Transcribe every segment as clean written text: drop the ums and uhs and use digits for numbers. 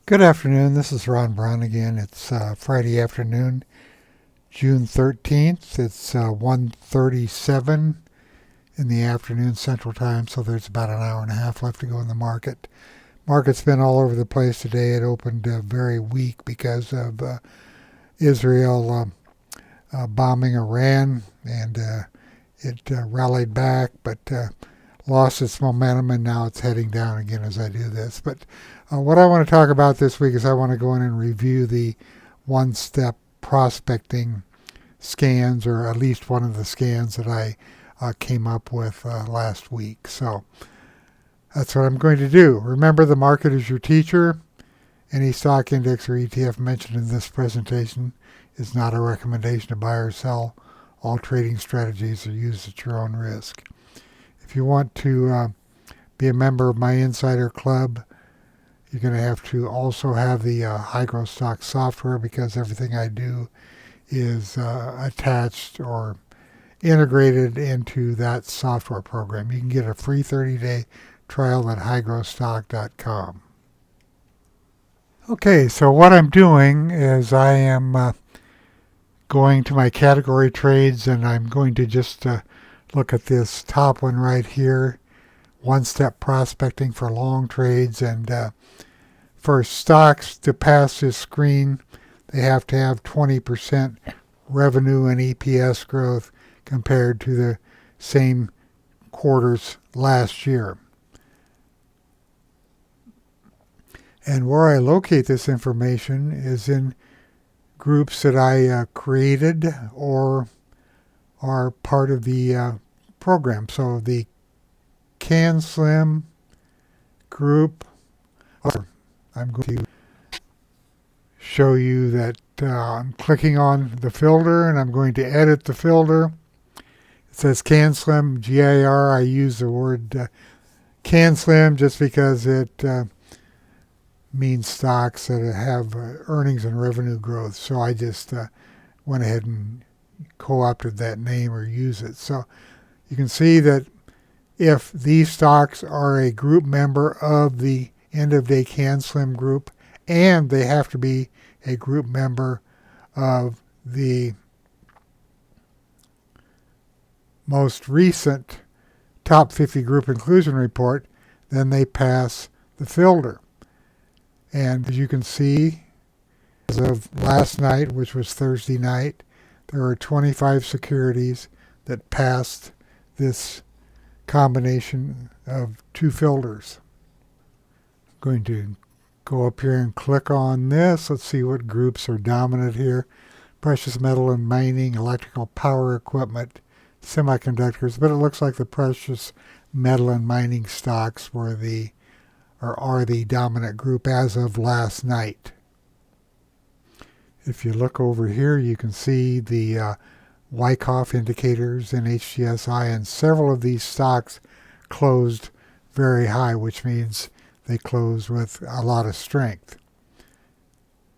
Good afternoon. This is Ron Brown again. It's Friday afternoon, June 13th. It's 1:37 in the afternoon Central Time, so there's about an hour and a half left to go in the market. Market's been all over the place today. It opened very weak because of Israel bombing Iran, and it rallied back, but lost its momentum, and now it's heading down again as I do this. But what I want to talk about this week is I want to go in and review the one-step prospecting scans, or at least one of the scans that I came up with last week. So that's what I'm going to do. Remember, the market is your teacher. Any stock index or ETF mentioned in this presentation is not a recommendation to buy or sell. All trading strategies are used at your own risk. If you want to be a member of my Insider Club, you're going to have to also have the HygroStock software, because everything I do is attached or integrated into that software program. You can get a free 30-day trial at hygrostock.com. Okay, so what I'm doing is I am going to my category trades, and I'm going to just look at this top one right here, one-step prospecting for long trades. And for stocks to pass this screen, they have to have 20% revenue and EPS growth compared to the same quarters last year. And where I locate this information is in groups that I created or are part of the program. So the CanSlim group, I'm going to show you that I'm clicking on the filter and I'm going to edit the filter. It says CanSlim, GIR. I use the word CanSlim just because it means stocks that have earnings and revenue growth. So I just went ahead and co-opted that name or use it. So you can see that if these stocks are a group member of the end of day CanSlim group, and they have to be a group member of the most recent top 50 group inclusion report, then they pass the filter. And as you can see, as of last night, which was Thursday night, there were 25 securities that passed this combination of two filters. I'm going to go up here and click on this. Let's see what groups are dominant here. Precious metal and mining, electrical power equipment, semiconductors. But it looks like the precious metal and mining stocks are the dominant group as of last night. If you look over here, you can see the Wyckoff indicators in HGSI, and several of these stocks closed very high, which means they closed with a lot of strength.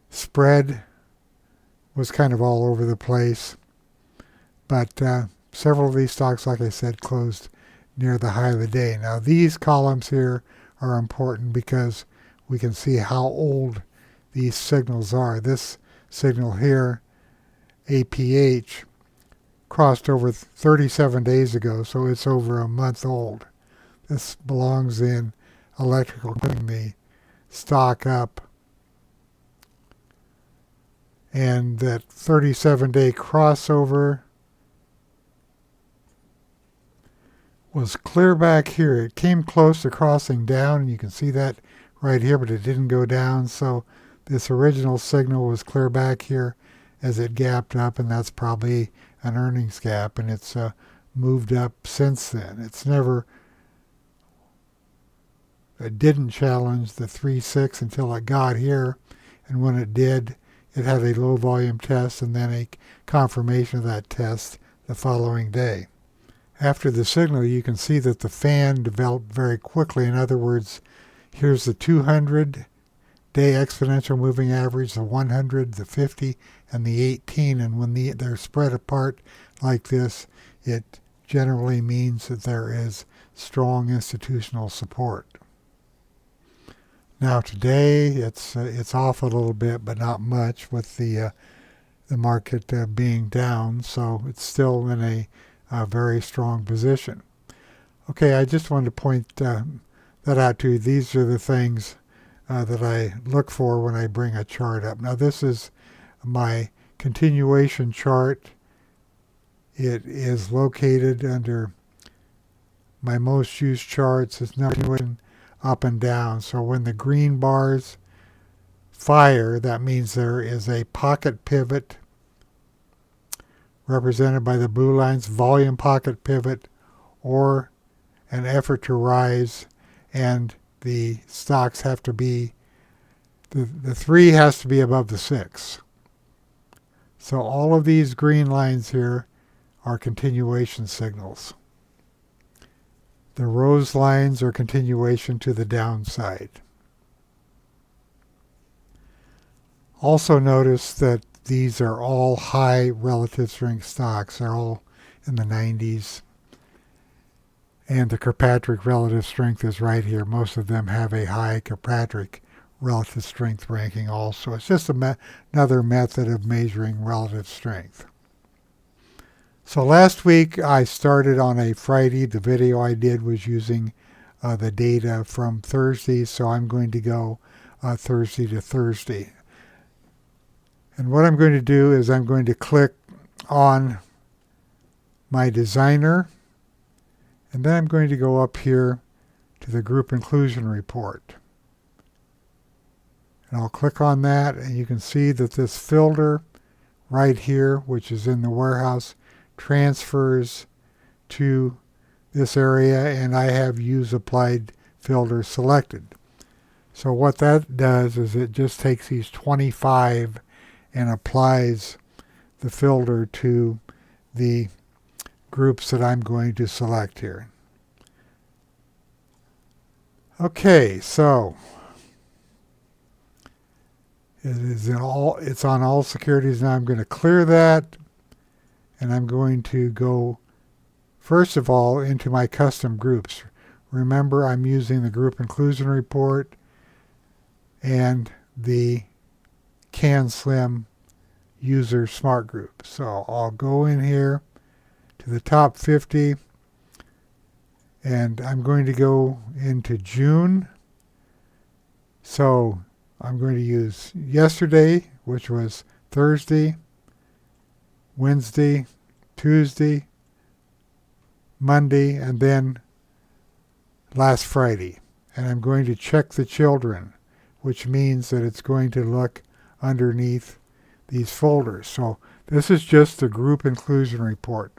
Spread was kind of all over the place, but several of these stocks, like I said, closed near the high of the day. Now these columns here are important because we can see how old these signals are. This signal here, APH, crossed over 37 days ago, so it's over a month old. This belongs in electrical, putting the stock up. And that 37-day crossover was clear back here. It came close to crossing down, and you can see that right here, but it didn't go down. So this original signal was clear back here as it gapped up, and that's probably an earnings gap, and it's moved up since then. It didn't challenge the 3.6 until it got here, and when it did, it had a low volume test and then a confirmation of that test the following day. After the signal, you can see that the fan developed very quickly. In other words, here's the 200-day exponential moving average, the 100, the 50, and the 18. And when they're spread apart like this, it generally means that there is strong institutional support. Now today it's off a little bit, but not much with the market being down, so it's still in a very strong position. Okay, I just wanted to point that out to you. These are the things that I look for when I bring a chart up. Now this is my continuation chart. It is located under my most used charts. It's continuing up and down. So when the green bars fire, that means there is a pocket pivot represented by the blue lines, volume pocket pivot, or an effort to rise, and the stocks have to be, the 3 has to be above the 6. So all of these green lines here are continuation signals. The rose lines are continuation to the downside. Also notice that these are all high relative strength stocks. They're all in the 90s. And the Kirkpatrick relative strength is right here. Most of them have a high Kirkpatrick relative strength ranking also. It's just another method of measuring relative strength. So last week I started on a Friday. The video I did was using the data from Thursday, so I'm going to go Thursday to Thursday. And what I'm going to do is I'm going to click on my designer, and then I'm going to go up here to the group inclusion report. And I'll click on that, and you can see that this filter right here, which is in the warehouse, transfers to this area, and I have use applied filter selected. So what that does is it just takes these 25 and applies the filter to the groups that I'm going to select here. Okay, so it's on all securities. Now I'm going to clear that, and I'm going to go first of all into my custom groups. Remember, I'm using the group inclusion report and the CanSlim user smart group. So I'll go in here to the top 50, and I'm going to go into June. So I'm going to use yesterday, which was Thursday, Wednesday, Tuesday, Monday, and then last Friday. And I'm going to check the children, which means that it's going to look underneath these folders. So this is just the group inclusion report.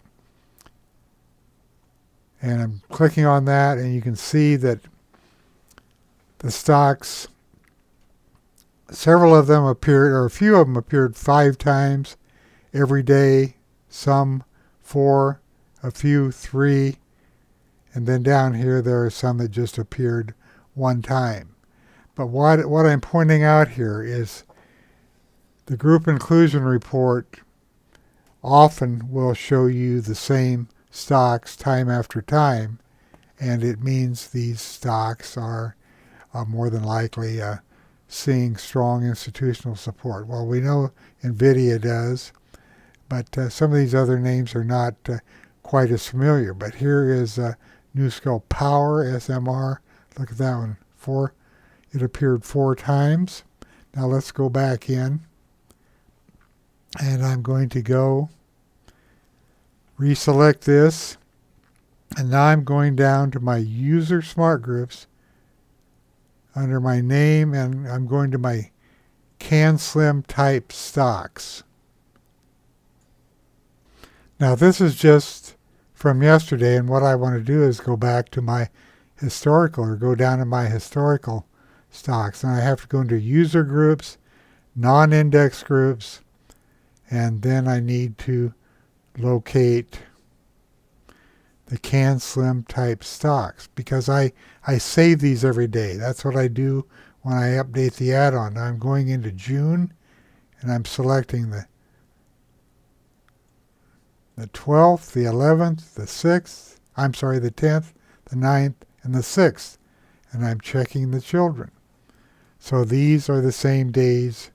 And I'm clicking on that, and you can see that the stocks, several of them appeared, or a few of them appeared 5 times every day, some 4, a few 3, and then down here there are some that just appeared 1 time. But what I'm pointing out here is the group inclusion report often will show you the same stocks time after time, and it means these stocks are more than likely seeing strong institutional support. Well, we know NVIDIA does, but some of these other names are not quite as familiar. But here is NuScale Power, SMR. Look at that one. It appeared 4 times. Now let's go back in, and I'm going to go reselect this, and now I'm going down to my user smart groups under my name, and I'm going to my CanSlim type stocks. Now this is just from yesterday, and what I want to do is go back to my historical, or go down to my historical stocks, and I have to go into user groups, non-index groups, and then I need to locate the CanSlim type stocks, because I save these every day. That's what I do when I update the add-on. Now I'm going into June, and I'm selecting the 12th, the 11th, the 6th, the 10th, the 9th, and the 6th, and I'm checking the children. So these are the same days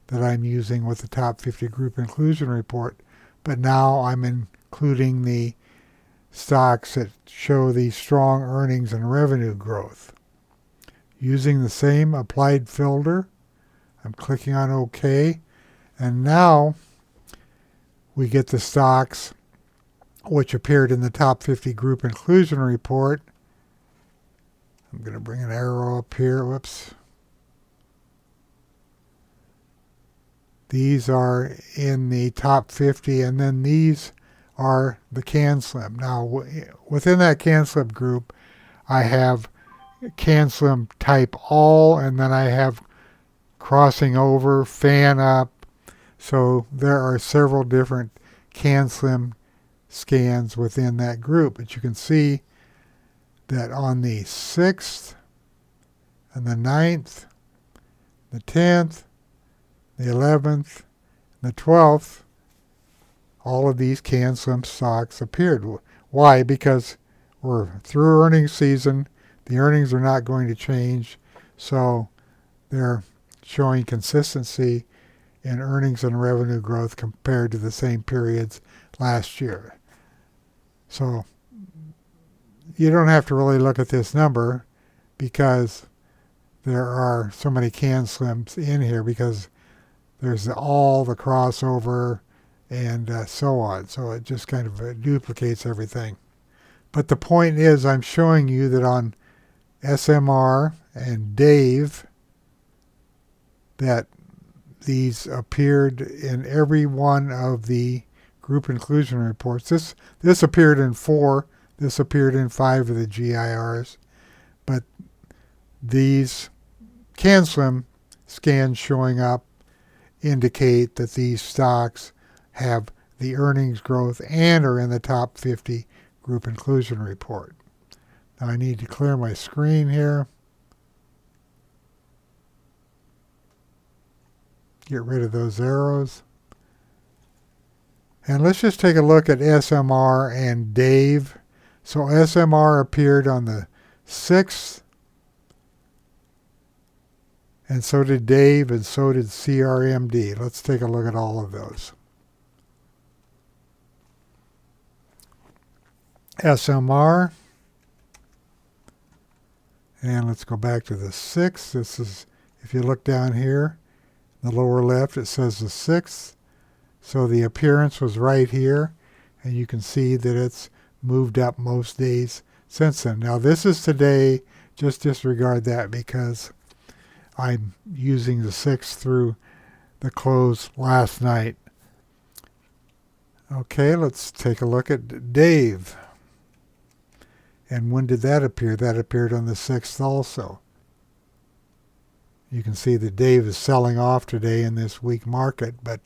that I'm using with the top 50 group inclusion report, but now I'm including the stocks that show the strong earnings and revenue growth. Using the same applied filter, I'm clicking on OK, and now we get the stocks which appeared in the top 50 group inclusion report. I'm going to bring an arrow up here. Whoops. These are in the top 50, and then these are the CanSlim. Now, within that CanSlim group, I have CanSlim Type All, and then I have Crossing Over, Fan Up. So there are several different CanSlim scans within that group. But you can see that on the 6th and the 9th, the 10th, the 11th, the 12th, all of these CanSlim stocks appeared. Why? Because we're through earnings season. The earnings are not going to change. So they're showing consistency in earnings and revenue growth compared to the same periods last year. So you don't have to really look at this number because there are so many CanSlims in here, because there's all the crossover and so on. So it just kind of duplicates everything. But the point is, I'm showing you that on SMR and Dave, that these appeared in every one of the group inclusion reports. This appeared in 4. This appeared in 5 of the GIRs. But these CanSlim scans showing up indicate that these stocks have the earnings growth and are in the top 50 group inclusion report. Now I need to clear my screen here. Get rid of those arrows. And let's just take a look at SMR and Dave. So SMR appeared on the 6th, and so did Dave, and so did CRMD. Let's take a look at all of those. SMR, and let's go back to the 6th. This is, if you look down here, the lower left, it says the 6th. So the appearance was right here, and you can see that it's moved up most days since then. Now this is today. Just disregard that because I'm using the 6th through the close last night. Okay, let's take a look at Dave. And when did that appear? That appeared on the 6th also. You can see that Dave is selling off today in this weak market, but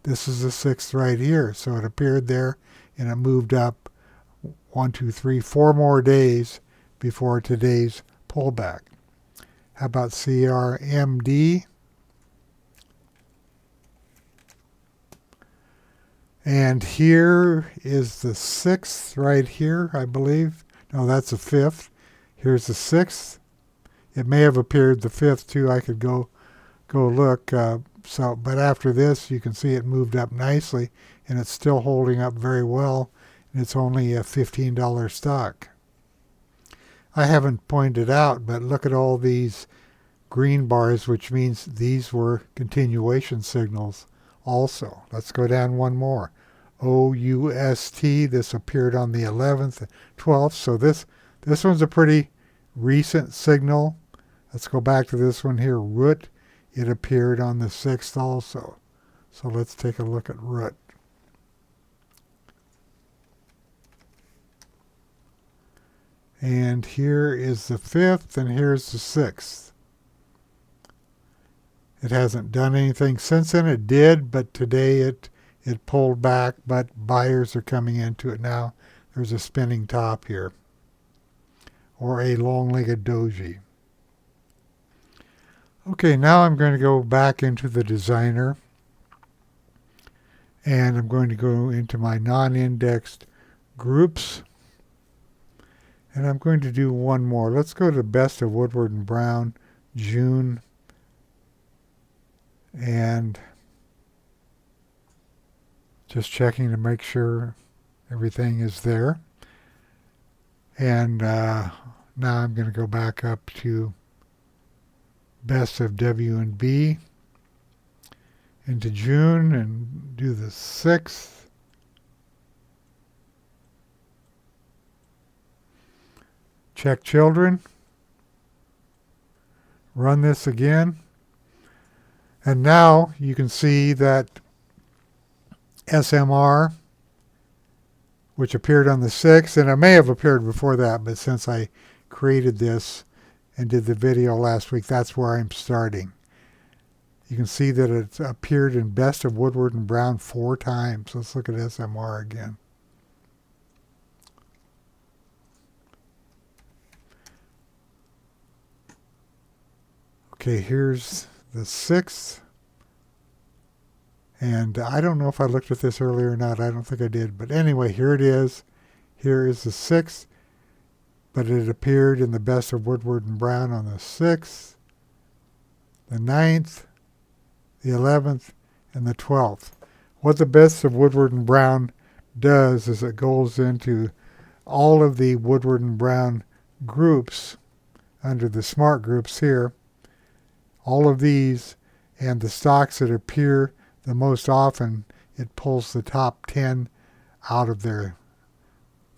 this is the 6th right here. So it appeared there, and it moved up 1, 2, 3, 4 more days before today's pullback. How about CRMD? And here is the 6th right here, I believe. No, that's the 5th. Here's the 6th. It may have appeared the 5th too. I could go look. But after this, you can see it moved up nicely, and it's still holding up very well. And it's only a $15 stock. I haven't pointed out, but look at all these green bars, which means these were continuation signals also. Let's go down one more. OUST, this appeared on the 11th, 12th. So this one's a pretty recent signal. Let's go back to this one here, ROOT. It appeared on the 6th also. So let's take a look at ROOT. And here is the 5th, and here's the 6th. It hasn't done anything since then. It did, but today it pulled back, but buyers are coming into it now. There's a spinning top here, or a long-legged doji. Okay, now I'm going to go back into the designer, and I'm going to go into my non-indexed groups, and I'm going to do one more. Let's go to Best of Woodward and Brown, June and just checking to make sure everything is there. And now I'm going to go back up to best of W&B into June and do the 6th. Check children. Run this again. And now you can see that SMR, which appeared on the 6th, and it may have appeared before that, but since I created this and did the video last week, that's where I'm starting. You can see that it's appeared in Best of Woodward and Brown 4 times. Let's look at SMR again. Okay, here's the 6th. And I don't know if I looked at this earlier or not. I don't think I did. But anyway, here it is. Here is the 6th. But it appeared in the Best of Woodward and Brown on the 6th, the 9th, the 11th, and the 12th. What the Best of Woodward and Brown does is it goes into all of the Woodward and Brown groups under the smart groups here, all of these, and the stocks that appear the most often, it pulls the top 10 out of there.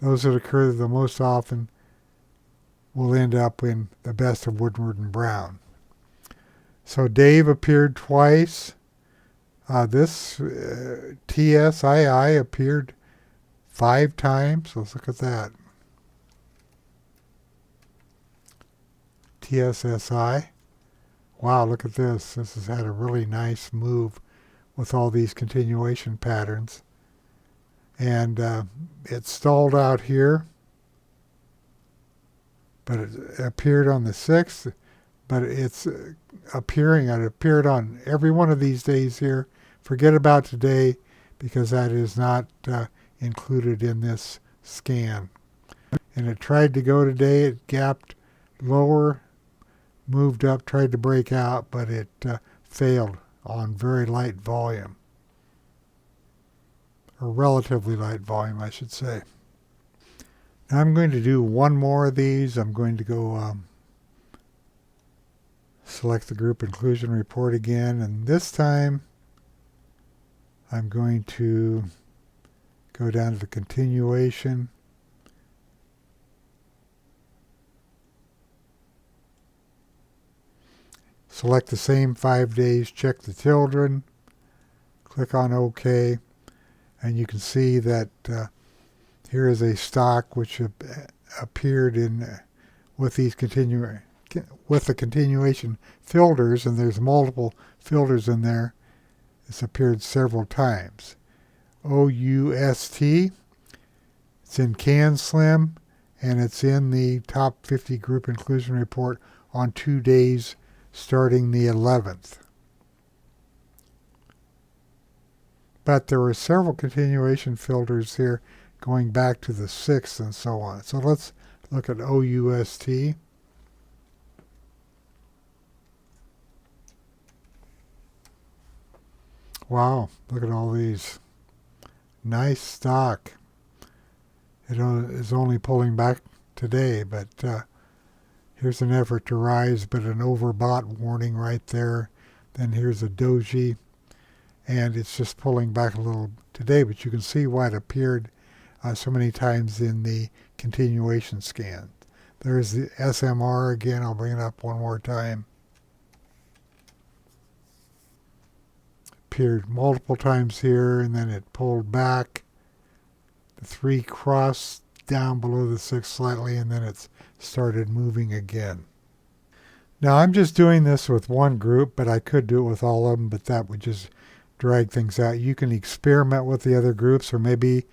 Those that occur the most often will end up in the Best of Woodward and Brown. So Dave appeared twice. This TSII appeared 5 times. Let's look at that. TSSI. Wow, look at this. This has had a really nice move with all these continuation patterns. And it stalled out here, but it appeared on the 6th, but it's appearing. It appeared on every one of these days here. Forget about today because that is not included in this scan. And it tried to go today. It gapped lower, moved up, tried to break out, but it failed on very light volume, or relatively light volume, I should say. Now I'm going to do one more of these. I'm going to go select the group inclusion report again, and this time I'm going to go down to the continuation. Select the same 5 days, check the children, click on OK, and you can see that here is a stock which appeared in with the continuation filters, and there's multiple filters in there. It's appeared several times. OUST, it's in CanSlim, and it's in the top 50 group inclusion report on 2 days starting the 11th. But there were several continuation filters here going back to the 6th and so on. So let's look at OUST. Wow, look at all these. Nice stock. It is only pulling back today, but here's an effort to rise, but an overbought warning right there. Then here's a doji, and it's just pulling back a little today, but you can see why it appeared so many times in the continuation scan. There's the SMR again. I'll bring it up one more time. Appeared multiple times here, and then it pulled back. The 3 crossed down below the 6 slightly, and then it's started moving again. Now I'm just doing this with one group, but I could do it with all of them, but that would just drag things out. You can experiment with the other groups, or maybe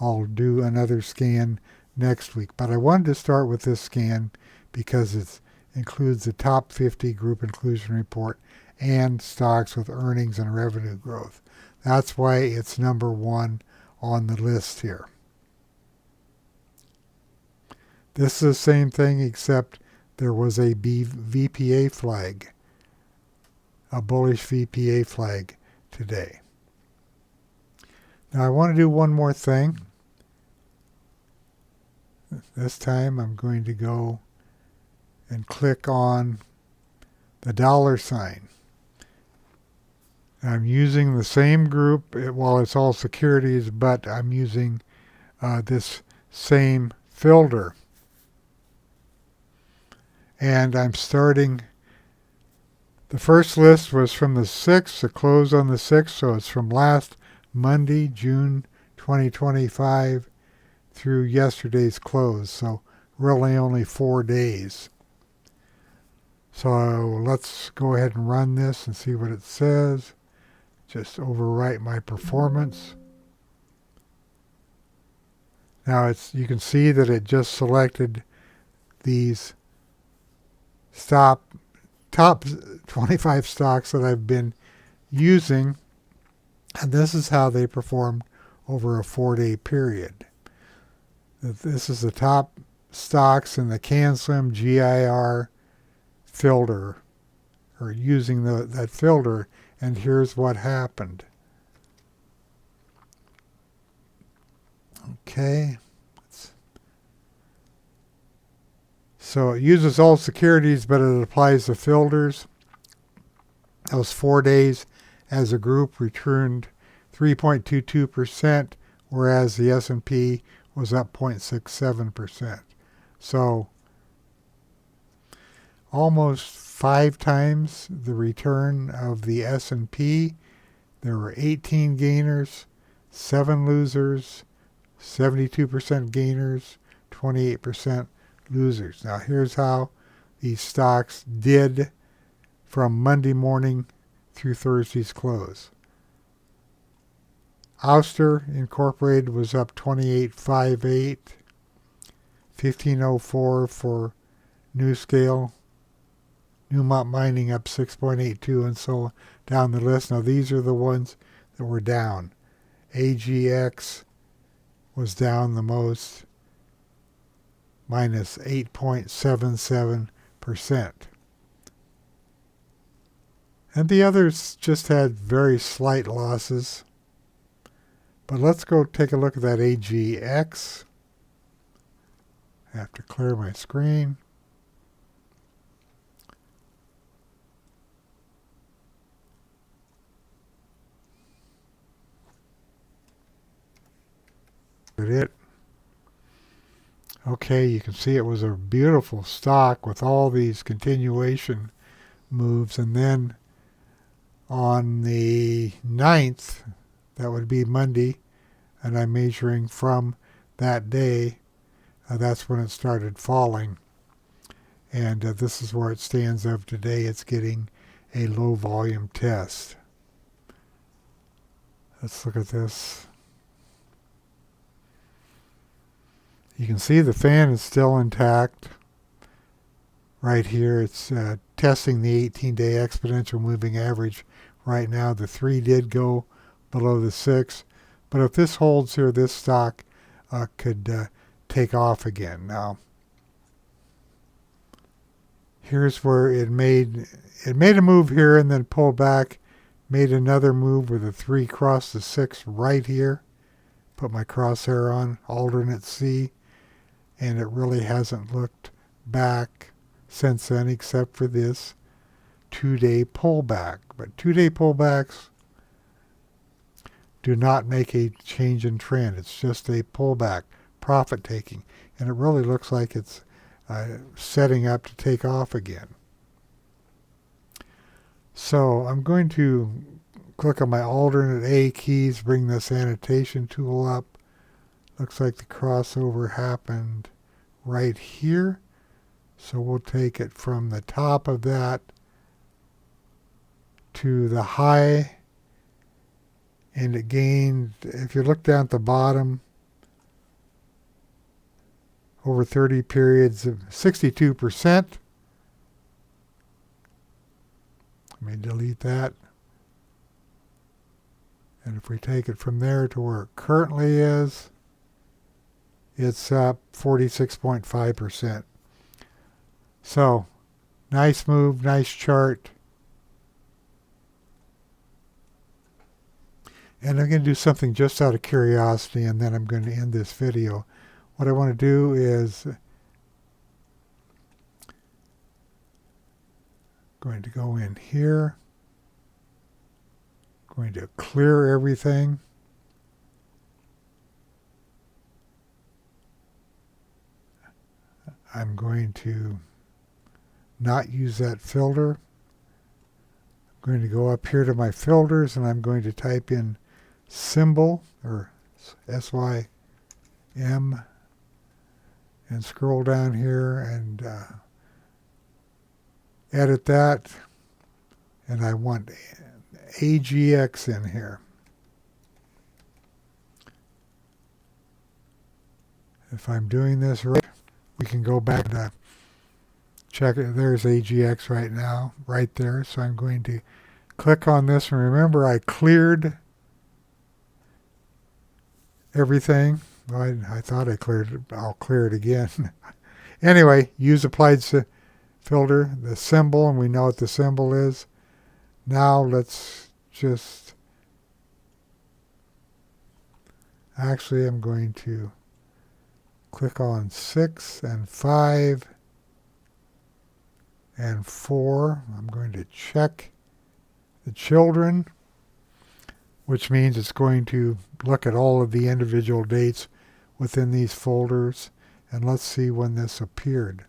I'll do another scan next week. But I wanted to start with this scan because it includes the top 50 group inclusion report and stocks with earnings and revenue growth. That's why it's number 1 on the list here. This is the same thing, except there was a VPA flag. a bullish VPA flag today. Now I want to do one more thing. This time I'm going to go and click on the dollar sign. I'm using the same group, well, it's all securities, but I'm using this same filter. And I'm starting, the first list was from the 6th, the close on the 6th, so it's from last Monday, June 2025, through yesterday's close, so really only 4 days. So let's go ahead and run this and see what it says. Just overwrite my performance. Now you can see that it just selected these top 25 stocks that I've been using, and this is how they performed over a 4-day period. This is the top stocks in the CanSlim GIR filter, or using that filter, and here's what happened. Okay. So it uses all securities, but it applies the filters. Those 4 days as a group returned 3.22%, whereas the S&P was up 0.67%. So almost 5 times the return of the S&P. There were 18 gainers, 7 losers, 72% gainers, 28% losers. Now here's how these stocks did from Monday morning through Thursday's close. Ouster Incorporated was up 28.58, 1504 for NewScale, Newmont Mining up 6.82, and so down the list. Now these are the ones that were down. AGX was down the most, minus 8.77%. And the others just had very slight losses. But let's go take a look at that AGX. I have to clear my screen. It. Okay, you can see it was a beautiful stock with all these continuation moves, and then on the 9th, that would be Monday, and I'm measuring from that day, that's when it started falling. And this is where it stands of today. It's getting a low volume test. Let's look at this. You can see the fan is still intact. Right here, it's testing the 18-day exponential moving average. Right now, the 3 did go below the 6. But if this holds here, this stock could take off again. Now, here's where it made a move here and then pulled back, made another move with a 3 crossed the 6 right here. Put my crosshair on, alternate C. And it really hasn't looked back since then except for this 2-day pullback. But 2-day pullbacks do not make a change in trend. It's just a pullback, profit taking. And it really looks like it's setting up to take off again. So I'm going to click on my alternate A keys, bring this annotation tool up. Looks like the crossover happened right here. So we'll take it from the top of that to the high. And it gained, if you look down at the bottom, over 30 periods of 62%. Let me delete that. And if we take it from there to where it currently is, it's up 46.5%. So, nice move, nice chart. And I'm going to do something just out of curiosity, and then I'm going to end this video. What I want to do is going to go in here, going to clear everything. I'm going to not use that filter. I'm going to go up here to my filters, and I'm going to type in symbol, or SYM, and scroll down here and edit that. And I want AGX in here. If I'm doing this right, we can go back to check it. There's AGX right now, right there. So I'm going to click on this, and remember I cleared everything. Well, I thought I cleared it. I'll clear it again. Anyway, use applied filter, the symbol, and we know what the symbol is. Now let's just, actually I'm going to click on 6 and 5 and 4. I'm going to check the children, which means it's going to look at all of the individual dates within these folders. And let's see when this appeared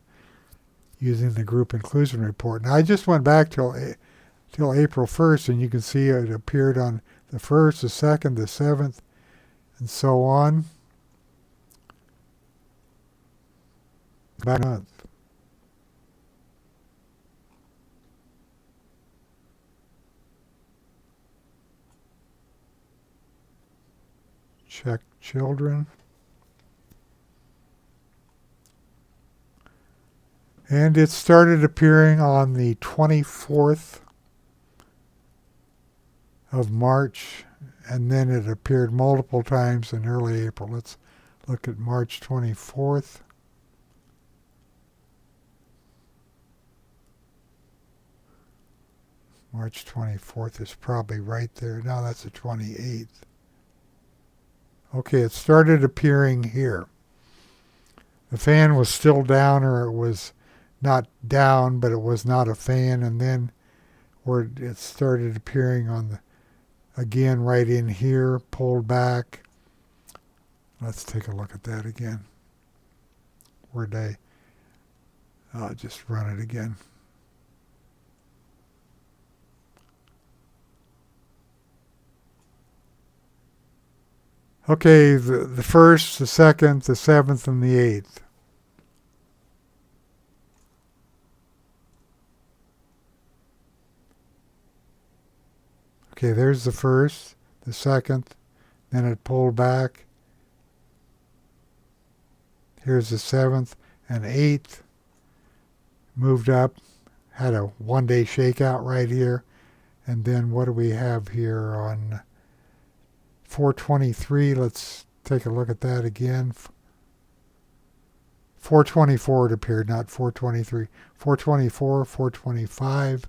using the group inclusion report. Now I just went back till April 1st, and you can see it appeared on the 1st, the 2nd, the 7th, and so on. Back month. Check children. And it started appearing on the 24th of March, and then it appeared multiple times in early April. Let's look at March 24th. March 24th is probably right there. No, that's the 28th. Okay, it started appearing here. The fan was still down, or it was not down, but it was not a fan, and then where it started appearing on the, again right in here, pulled back. Let's take a look at that again. Where'd I'll just run it again. Okay, the 1st, the 2nd, the 7th, and the 8th. Okay, there's the 1st, the 2nd, then it pulled back. Here's the 7th and 8th. Moved up, had a one-day shakeout right here. And then what do we have here on 423? Let's take a look at that again. 424 it appeared, not 423. 424, 425.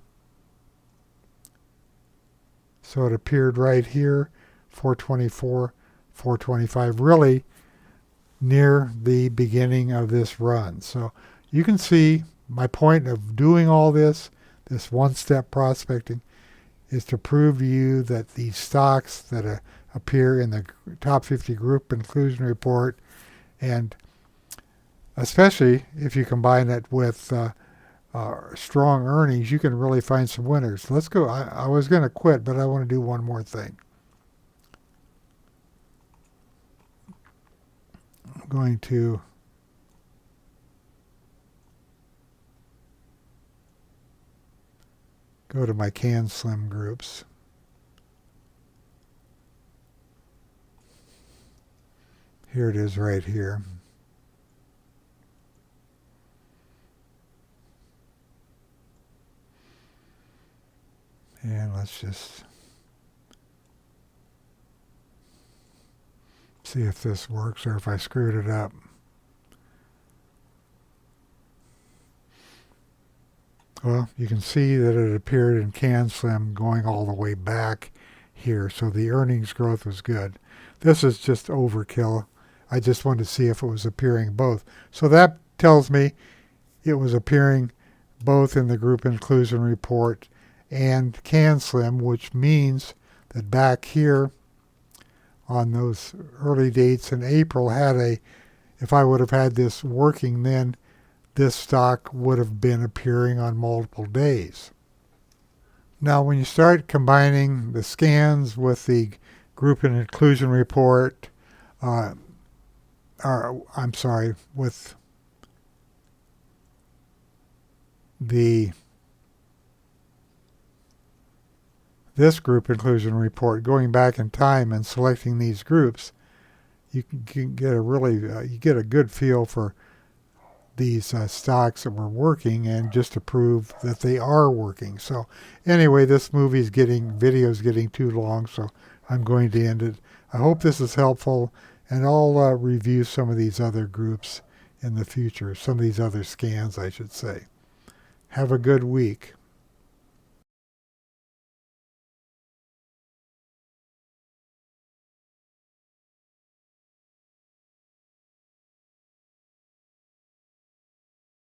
So it appeared right here, 424, 425, really near the beginning of this run. So you can see my point of doing all this one-step prospecting, is to prove to you that these stocks that appear in the top 50 group inclusion report, and especially if you combine it with strong earnings, you can really find some winners. Let's go. I was going to quit, but I want to do one more thing. I'm going to go to my CanSlim groups. Here it is right here. And let's just see if this works or if I screwed it up. Well, you can see that it appeared in CanSlim going all the way back here. So the earnings growth was good. This is just overkill. I just wanted to see if it was appearing both. So that tells me it was appearing both in the group inclusion report and CanSlim, which means that back here on those early dates in April if I would have had this working then, this stock would have been appearing on multiple days. Now when you start combining the scans with the group and inclusion report, with this group inclusion report, going back in time and selecting these groups, you can get you get a good feel for these stocks that were working, and just to prove that they are working. So anyway, this video is getting too long, so I'm going to end it. I hope this is helpful, and I'll review some of these other groups in the future, some of these other scans, I should say. Have a good week.